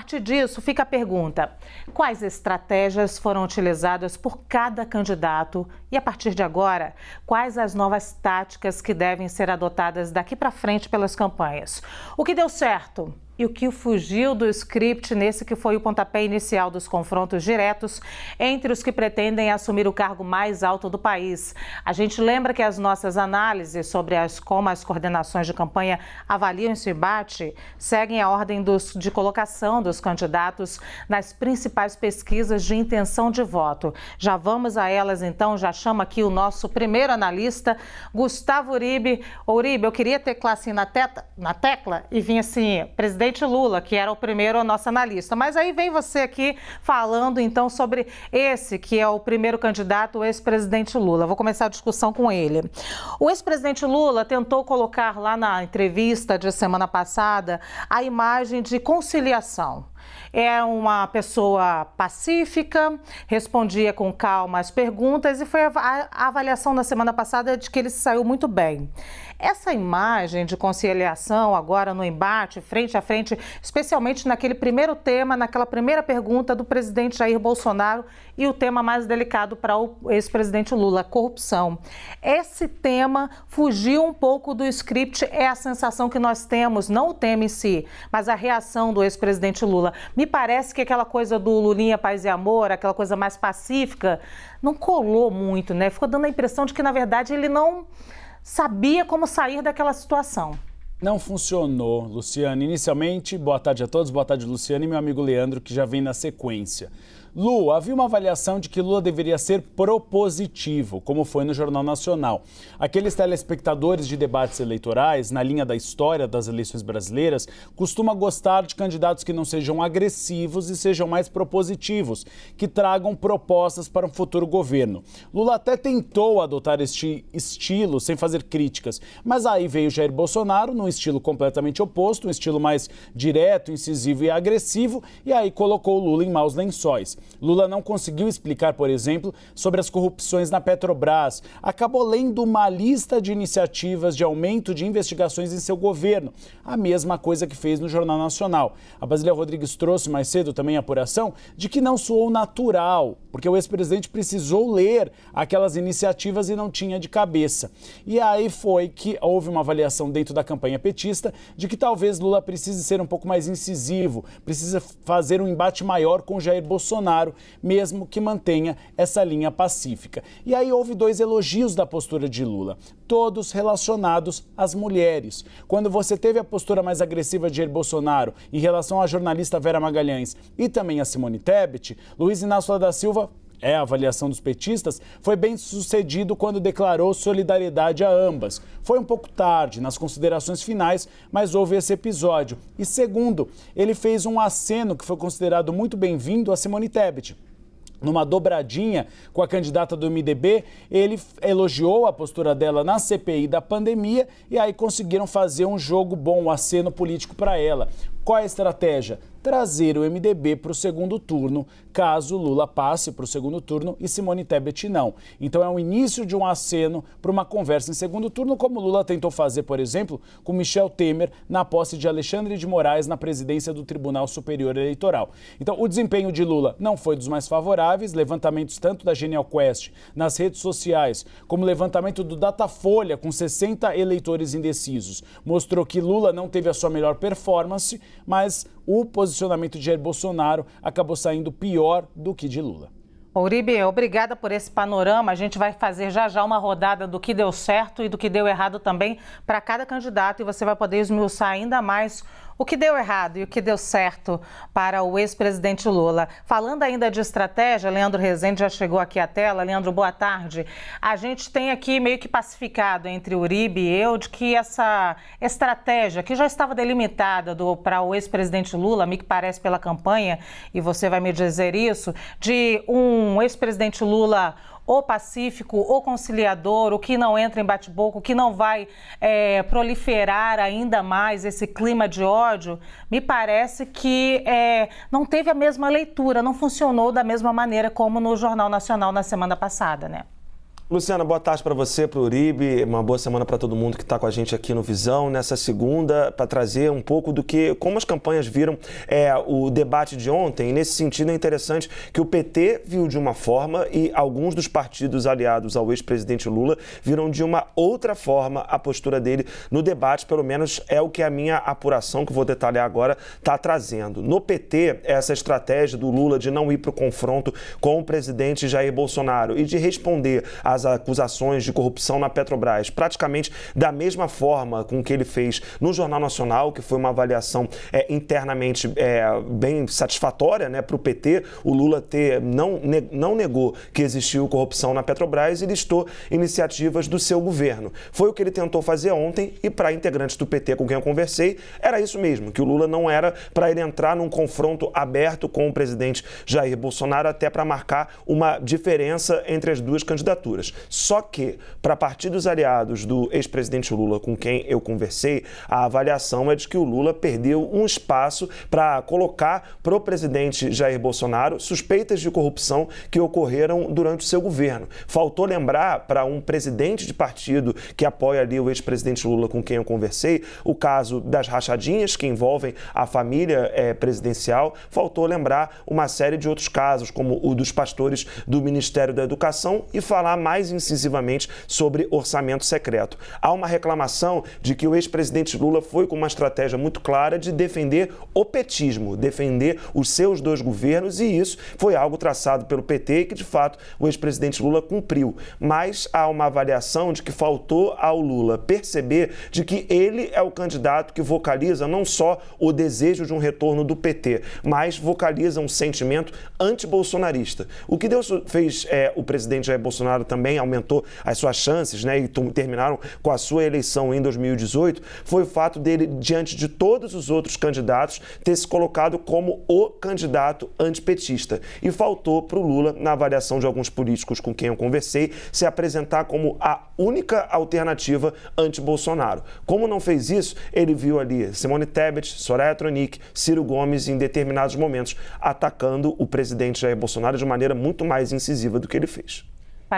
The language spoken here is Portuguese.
partir disso, fica a pergunta: quais estratégias foram utilizadas por cada candidato? E a partir de agora, quais as novas táticas que devem ser adotadas daqui para frente pelas campanhas? O que deu certo? E o que fugiu do script nesse que foi o pontapé inicial dos confrontos diretos entre os que pretendem assumir o cargo mais alto do país? A gente lembra que as nossas análises sobre como as coordenações de campanha avaliam esse embate seguem a ordem de colocação dos candidatos nas principais pesquisas de intenção de voto. Já vamos a elas então, já chama aqui o nosso primeiro analista, Gustavo Uribe. Uribe, eu queria ter classe na tecla e vinha assim, presidente Lula, que era o primeiro nosso analista. Mas aí vem você aqui falando então sobre esse que é o primeiro candidato, o ex-presidente Lula. Vou começar a discussão com ele. O ex-presidente Lula tentou colocar lá na entrevista de semana passada a imagem de conciliação. É uma pessoa pacífica, respondia com calma as perguntas e foi a avaliação na semana passada de que ele se saiu muito bem. Essa imagem de conciliação agora no embate, frente a frente, especialmente naquele primeiro tema, naquela primeira pergunta do presidente Jair Bolsonaro e o tema mais delicado para o ex-presidente Lula, corrupção. Esse tema fugiu um pouco do script, é a sensação que nós temos, não o tema em si, mas a reação do ex-presidente Lula. Me parece que aquela coisa do Lulinha, paz e amor, aquela coisa mais pacífica, não colou muito, né? Ficou dando a impressão de que, na verdade, ele não sabia como sair daquela situação. Não funcionou, Luciane. Inicialmente, boa tarde a todos, boa tarde, Luciane, e meu amigo Leandro, que já vem na sequência. Lu, havia uma avaliação de que Lula deveria ser propositivo, como foi no Jornal Nacional. Aqueles telespectadores de debates eleitorais, na linha da história das eleições brasileiras, costumam gostar de candidatos que não sejam agressivos e sejam mais propositivos, que tragam propostas para um futuro governo. Lula até tentou adotar este estilo sem fazer críticas, mas aí veio Jair Bolsonaro num estilo completamente oposto, um estilo mais direto, incisivo e agressivo, e aí colocou o Lula em maus lençóis. Lula não conseguiu explicar, por exemplo, sobre as corrupções na Petrobras. Acabou lendo uma lista de iniciativas de aumento de investigações em seu governo. A mesma coisa que fez no Jornal Nacional. A Basília Rodrigues trouxe mais cedo também a apuração de que não soou natural, porque o ex-presidente precisou ler aquelas iniciativas e não tinha de cabeça. E aí foi que houve uma avaliação dentro da campanha petista de que talvez Lula precise ser um pouco mais incisivo, precisa fazer um embate maior com Jair Bolsonaro, mesmo que mantenha essa linha pacífica. E aí houve dois elogios da postura de Lula, todos relacionados às mulheres. Quando você teve a postura mais agressiva de Jair Bolsonaro em relação à jornalista Vera Magalhães e também a Simone Tebet, Luiz Inácio Lula da Silva, a avaliação dos petistas, foi bem sucedido quando declarou solidariedade a ambas. Foi um pouco tarde nas considerações finais, mas houve esse episódio. E segundo, ele fez um aceno que foi considerado muito bem-vindo a Simone Tebet. Numa dobradinha com a candidata do MDB, ele elogiou a postura dela na CPI da pandemia e aí conseguiram fazer um jogo bom, um aceno político para ela. Qual é a estratégia? Trazer o MDB para o segundo turno, caso Lula passe para o segundo turno e Simone Tebet não. Então é o início de um aceno para uma conversa em segundo turno, como Lula tentou fazer, por exemplo, com Michel Temer na posse de Alexandre de Moraes na presidência do Tribunal Superior Eleitoral. Então o desempenho de Lula não foi dos mais favoráveis, levantamentos tanto da Genial Quest nas redes sociais, como levantamento do Datafolha com 60 eleitores indecisos, mostrou que Lula não teve a sua melhor performance, mas o posicionamento de Jair Bolsonaro acabou saindo pior do que de Lula. Uribe, obrigada por esse panorama. A gente vai fazer já uma rodada do que deu certo e do que deu errado também para cada candidato e você vai poder esmiuçar ainda mais o que deu errado e o que deu certo para o ex-presidente Lula. Falando ainda de estratégia, Leandro Rezende já chegou aqui à tela. Leandro, boa tarde. A gente tem aqui meio que pacificado entre Uribe e eu de que essa estratégia que já estava delimitada para o ex-presidente Lula, me que parece pela campanha, e você vai me dizer isso, de um ex-presidente Lula ou pacífico, ou conciliador, o que não entra em bate-boca, o que não vai proliferar ainda mais esse clima de ódio, me parece que não teve a mesma leitura, não funcionou da mesma maneira como no Jornal Nacional na semana passada, né? Luciana, boa tarde para você, para o Uribe, uma boa semana para todo mundo que está com a gente aqui no Visão, nessa segunda, para trazer um pouco do que, como as campanhas viram o debate de ontem. E nesse sentido é interessante que o PT viu de uma forma e alguns dos partidos aliados ao ex-presidente Lula viram de uma outra forma a postura dele no debate, pelo menos é o que a minha apuração, que vou detalhar agora, está trazendo. No PT, essa estratégia do Lula de não ir para o confronto com o presidente Jair Bolsonaro e de responder às acusações de corrupção na Petrobras, praticamente da mesma forma com que ele fez no Jornal Nacional, que foi uma avaliação internamente bem satisfatória, né, para o PT. O Lula não negou que existiu corrupção na Petrobras e listou iniciativas do seu governo. Foi o que ele tentou fazer ontem e para integrantes do PT com quem eu conversei, era isso mesmo, que o Lula não era para ele entrar num confronto aberto com o presidente Jair Bolsonaro, até para marcar uma diferença entre as duas candidaturas. Só que, para partidos aliados do ex-presidente Lula com quem eu conversei, a avaliação é de que o Lula perdeu um espaço para colocar para o presidente Jair Bolsonaro suspeitas de corrupção que ocorreram durante o seu governo. Faltou lembrar para um presidente de partido que apoia ali o ex-presidente Lula com quem eu conversei, o caso das rachadinhas que envolvem a família presidencial. Faltou lembrar uma série de outros casos, como o dos pastores do Ministério da Educação, e falar mais incisivamente sobre orçamento secreto. Há uma reclamação de que o ex-presidente Lula foi com uma estratégia muito clara de defender o petismo, defender os seus dois governos, e isso foi algo traçado pelo PT e que, de fato, o ex-presidente Lula cumpriu. Mas há uma avaliação de que faltou ao Lula perceber de que ele é o candidato que vocaliza não só o desejo de um retorno do PT, mas vocaliza um sentimento anti-bolsonarista. O que fez o presidente Jair Bolsonaro também aumentou as suas chances, né, e terminaram com a sua eleição em 2018, foi o fato dele, diante de todos os outros candidatos, ter se colocado como o candidato antipetista. E faltou para o Lula, na avaliação de alguns políticos com quem eu conversei, se apresentar como a única alternativa anti-Bolsonaro. Como não fez isso, ele viu ali Simone Tebet, Soraya Tronic, Ciro Gomes, em determinados momentos, atacando o presidente Jair Bolsonaro de maneira muito mais incisiva do que ele fez.